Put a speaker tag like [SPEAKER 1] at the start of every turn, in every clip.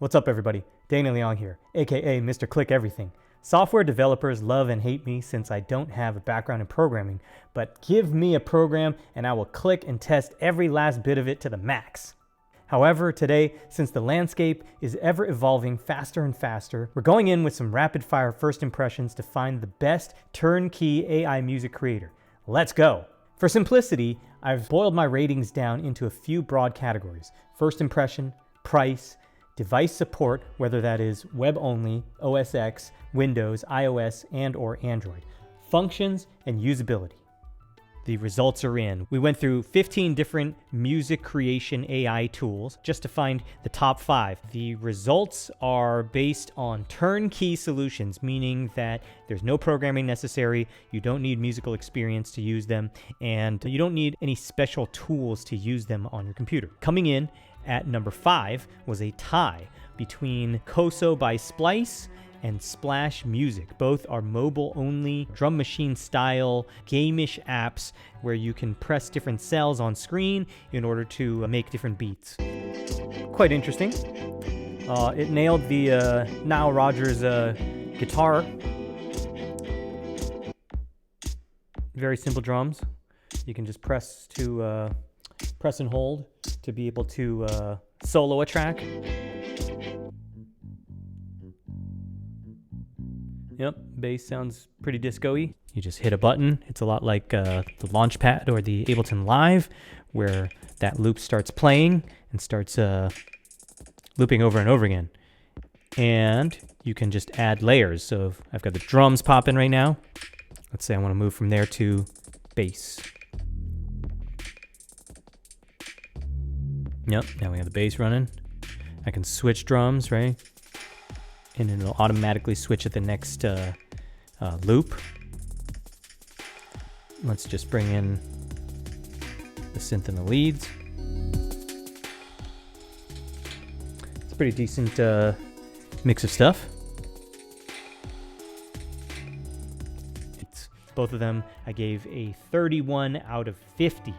[SPEAKER 1] What's up, everybody? Dana Leong here, aka Mr. Click Everything. Software developers love and hate me since I don't have a background in programming, but give me a program and I will click and test every last bit of it to the max. However, today, since the landscape is ever evolving faster and faster, we're going in with some rapid fire first impressions to find the best turnkey AI music creator. Let's go! For simplicity, I've boiled my ratings down into a few broad categories: first impression, price, device support, whether that is web only, OS X, Windows, iOS, and or Android, functions, and usability. The results are in. We went through 15 different music creation AI tools just to find the top 5. The results are based on turnkey solutions, meaning that there's no programming necessary, you don't need musical experience to use them, and you don't need any special tools to use them on your computer. Coming in at number 5 was a tie between Koso by Splice and Splash Music. Both are mobile-only, drum machine style, game-ish apps where you can press different cells on screen in order to make different beats. Quite interesting. It nailed the Nile Rodgers guitar. Very simple drums. You can just press and hold to be able to solo a track. Yep, bass sounds pretty disco-y. You just hit a button. It's a lot like the Launchpad or the Ableton Live, where that loop starts playing and starts looping over and over again. And you can just add layers. So if I've got the drums popping right now. Let's say I want to move from there to bass. Yep, now we have the bass running. I can switch drums, right? And it'll automatically switch at the next loop. Let's just bring in the synth and the leads. It's a pretty decent mix of stuff. Both of them I gave a 31 out of 50.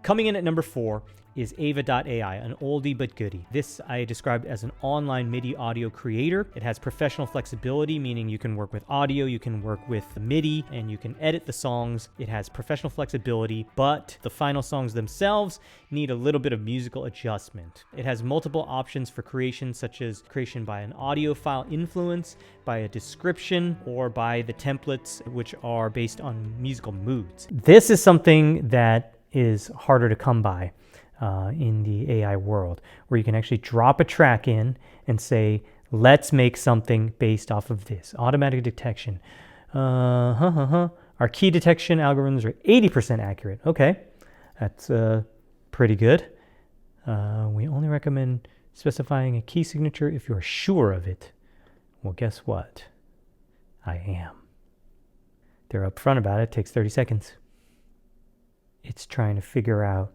[SPEAKER 1] Coming in at number 4 is Ava.ai, an oldie but goodie. This I described as an online MIDI audio creator. It has professional flexibility, meaning you can work with audio, you can work with MIDI, and you can edit the songs. It has professional flexibility, but the final songs themselves need a little bit of musical adjustment. It has multiple options for creation, such as creation by an audio file influence, by a description, or by the templates, which are based on musical moods. This is something that is harder to come by in the AI world, where you can actually drop a track in and say, let's make something based off of this. Automatic detection. Our key detection algorithms are 80% accurate. Okay, that's pretty good. We only recommend specifying a key signature if you're sure of it. Well, guess what? I am. They're upfront about it. It takes 30 seconds. It's trying to figure out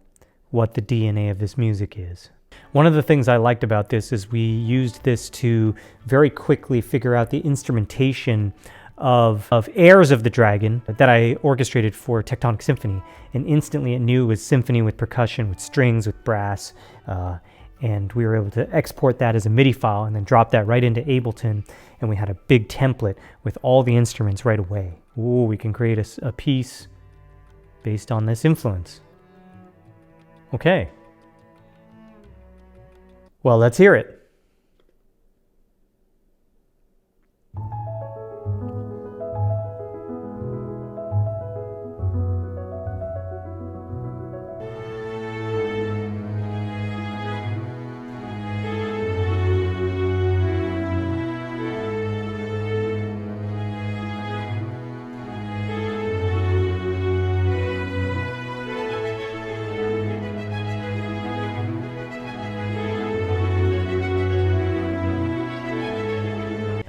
[SPEAKER 1] what the DNA of this music is. One of the things I liked about this is we used this to very quickly figure out the instrumentation of Airs of the Dragon that I orchestrated for Tectonic Symphony, and instantly it knew it was symphony with percussion, with strings, with brass, and we were able to export that as a MIDI file and then drop that right into Ableton, and we had a big template with all the instruments right away. Ooh, we can create a piece based on this influence. Okay. Well, let's hear it.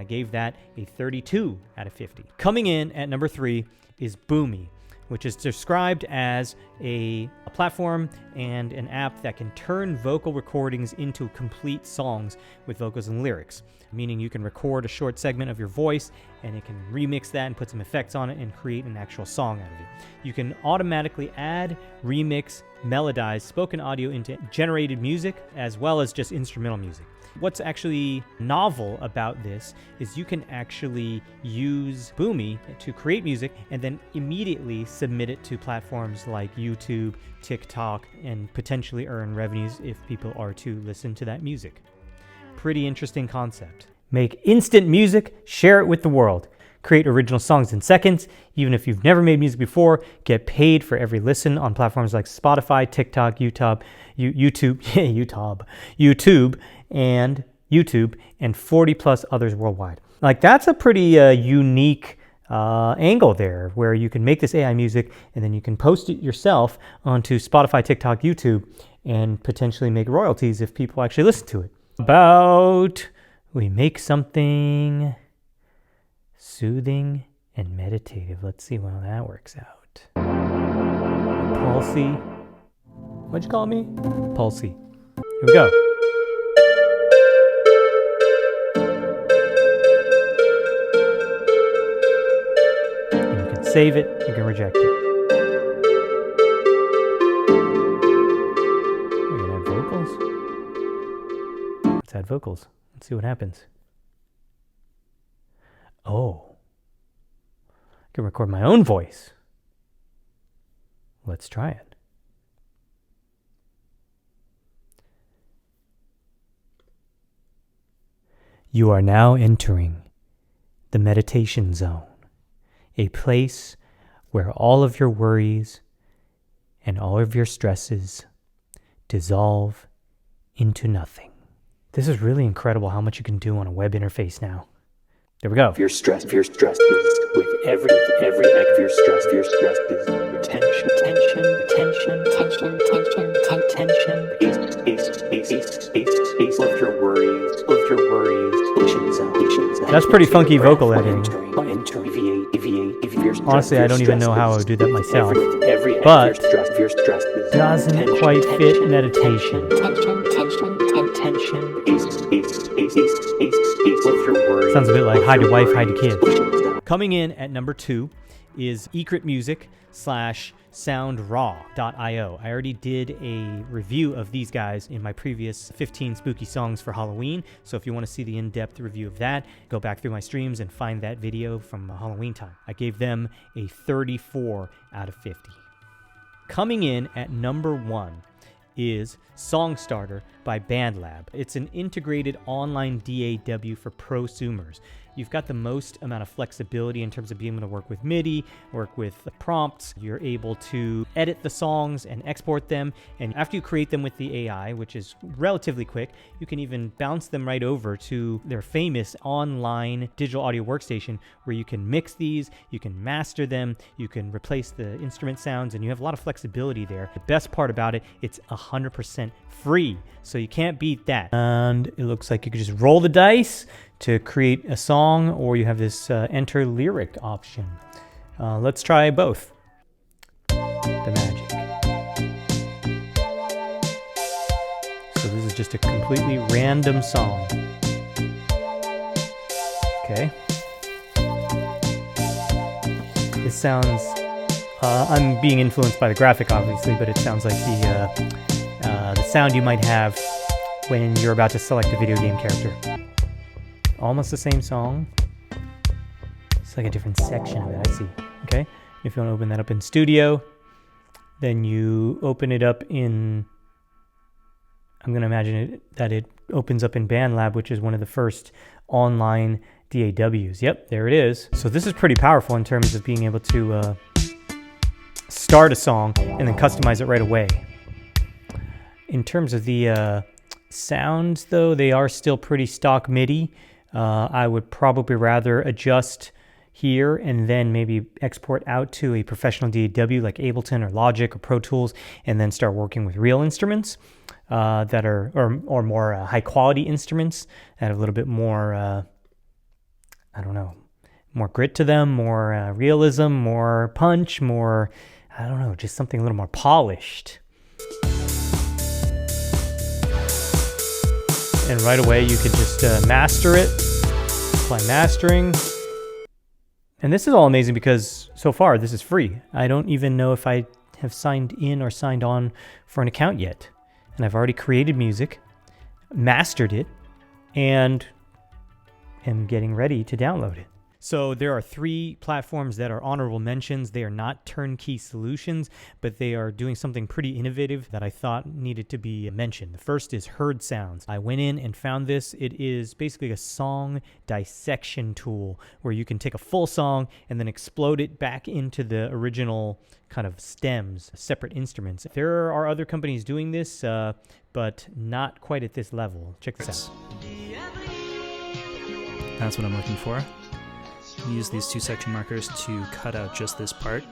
[SPEAKER 1] Gave that a 32 out of 50. Coming in at number 3 is Boomy, which is described as a platform and an app that can turn vocal recordings into complete songs with vocals and lyrics, meaning you can record a short segment of your voice and it can remix that and put some effects on it and create an actual song out of it. You can automatically add, remix, melodize spoken audio into generated music as well as just instrumental music. What's actually novel about this is you can actually use Boomy to create music and then immediately submit it to platforms like YouTube, TikTok, and potentially earn revenues if people are to listen to that music. Pretty interesting concept. Make instant music, share it with the world. Create original songs in seconds, even if you've never made music before. Get paid for every listen on platforms like Spotify, TikTok, YouTube, and 40 plus others worldwide. Like, that's a pretty unique angle there, where you can make this AI music and then you can post it yourself onto Spotify, TikTok, YouTube, and potentially make royalties if people actually listen to it. We make something soothing and meditative. Let's see how that works out. Pulsy. What'd you call me? Pulsy. Here we go. And you can save it, you can reject it. We're gonna add vocals. Let's add vocals. Let's see what happens. Oh, I can record my own voice. Let's try it. You are now entering the meditation zone, a place where all of your worries and all of your stresses dissolve into nothing. This is really incredible how much you can do on a web interface now. There we go.
[SPEAKER 2] If you're stressed is with every act of your stress is tension, lift your worries.
[SPEAKER 1] That's pretty funky vocal editing. Honestly, I don't even know how I would do that myself, but doesn't quite fit meditation. Sounds a bit like hide to wife, hide to kid. Coming in at number 2 is Qbert Music /SoundRaw.io. I already did a review of these guys in my previous 15 spooky songs for Halloween. So if you want to see the in-depth review of that, go back through my streams and find that video from Halloween time. I gave them a 34 out of 50. Coming in at number 1 is Songstarter by BandLab. It's an integrated online DAW for prosumers. You've got the most amount of flexibility in terms of being able to work with MIDI, work with prompts. You're able to edit the songs and export them. And after you create them with the AI, which is relatively quick, you can even bounce them right over to their famous online digital audio workstation where you can mix these, you can master them, you can replace the instrument sounds, and you have a lot of flexibility there. The best part about it, it's 100% free. So you can't beat that. And it looks like you could just roll the dice to create a song, or you have this enter lyric option. Let's try both. The magic. So this is just a completely random song. Okay. This sounds, I'm being influenced by the graphic obviously, but it sounds like the sound you might have when you're about to select a video game character. Almost the same song. It's like a different section of it, I see. Okay, if you want to open that up in Studio, then you open it up in, I'm going to imagine that it opens up in BandLab, which is one of the first online DAWs. Yep, there it is. So this is pretty powerful in terms of being able to start a song and then customize it right away. In terms of the sounds, though, they are still pretty stock MIDI. I would probably rather adjust here and then maybe export out to a professional DAW like Ableton or Logic or Pro Tools, and then start working with real instruments that are, or more high quality instruments that have a little bit more, I don't know, more grit to them, more realism, more punch, more, I don't know, just something a little more polished. And right away you could just master it, apply mastering. And this is all amazing because so far this is free. I don't even know if I have signed in or signed on for an account yet. And I've already created music, mastered it, and am getting ready to download it. So there are 3 platforms that are honorable mentions. They are not turnkey solutions, but they are doing something pretty innovative that I thought needed to be mentioned. The first is Heard Sounds. I went in and found this. It is basically a song dissection tool where you can take a full song and then explode it back into the original kind of stems, separate instruments. There are other companies doing this, but not quite at this level. Check this out.
[SPEAKER 3] That's what I'm looking for. Use these 2 section markers to cut out just this part.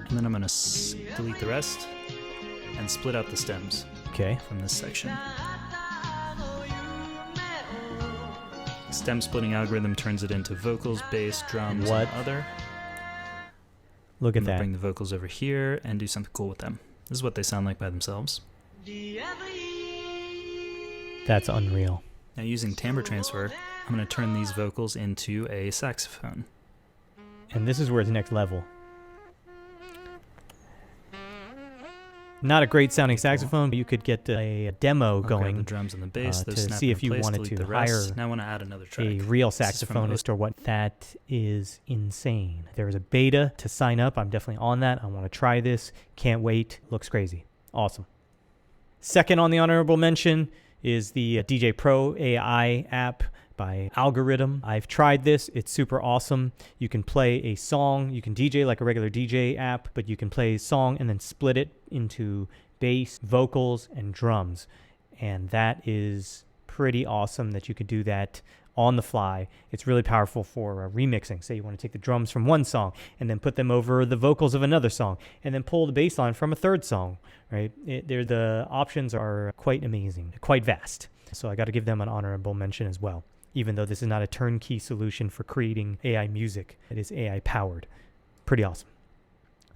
[SPEAKER 3] And then I'm going to delete the rest and split out the stems from this section. Stem splitting algorithm turns it into vocals, bass, drums, and other.
[SPEAKER 1] Look at that.
[SPEAKER 3] Bring the vocals over here and do something cool with them. This is what they sound like by themselves.
[SPEAKER 1] That's unreal.
[SPEAKER 3] Now using timbre transfer, I'm going to turn these vocals into a saxophone.
[SPEAKER 1] And this is where it's next level. Not a great sounding saxophone, but you could get a demo going
[SPEAKER 3] the drums and the bass,
[SPEAKER 1] to see if you wanted to hire
[SPEAKER 3] now I want to add another track.
[SPEAKER 1] a real saxophonist or what. That is insane. There is a beta to sign up. I'm definitely on that. I want to try this. Can't wait. Looks crazy. Awesome. Second on the honorable mention is the DJ Pro AI app by Algorithm. I've tried this. It's super awesome. You can play a song. You can DJ like a regular DJ app, but you can play a song and then split it into bass, vocals, and drums. And that is pretty awesome that you could do that on the fly. It's really powerful for remixing. Say you want to take the drums from one song and then put them over the vocals of another song and then pull the bass line from a third song, right? The options are quite amazing, quite vast. So I got to give them an honorable mention as well. Even though this is not a turnkey solution for creating AI music, it is AI powered. Pretty awesome.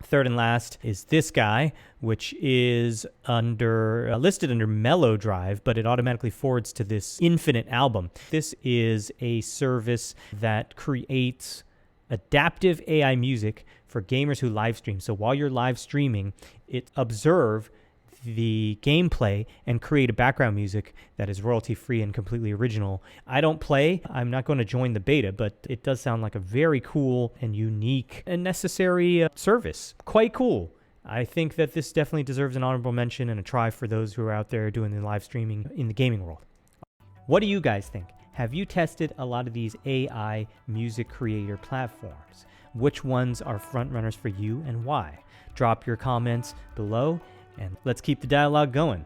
[SPEAKER 1] Third and last is this guy, which is listed under Mellow Drive, but it automatically forwards to this Infinite album. This is a service that creates adaptive AI music for gamers who live stream. So while you're live streaming, it observes the gameplay and create a background music that is royalty-free and completely original. I don't play. I'm not going to join the beta, but it does sound like a very cool and unique and necessary service. Quite cool. I think that this definitely deserves an honorable mention and a try for those who are out there doing the live streaming in the gaming world. What do you guys think? Have you tested a lot of these AI music creator platforms? Which ones are front runners for you and why? Drop your comments below and let's keep the dialogue going.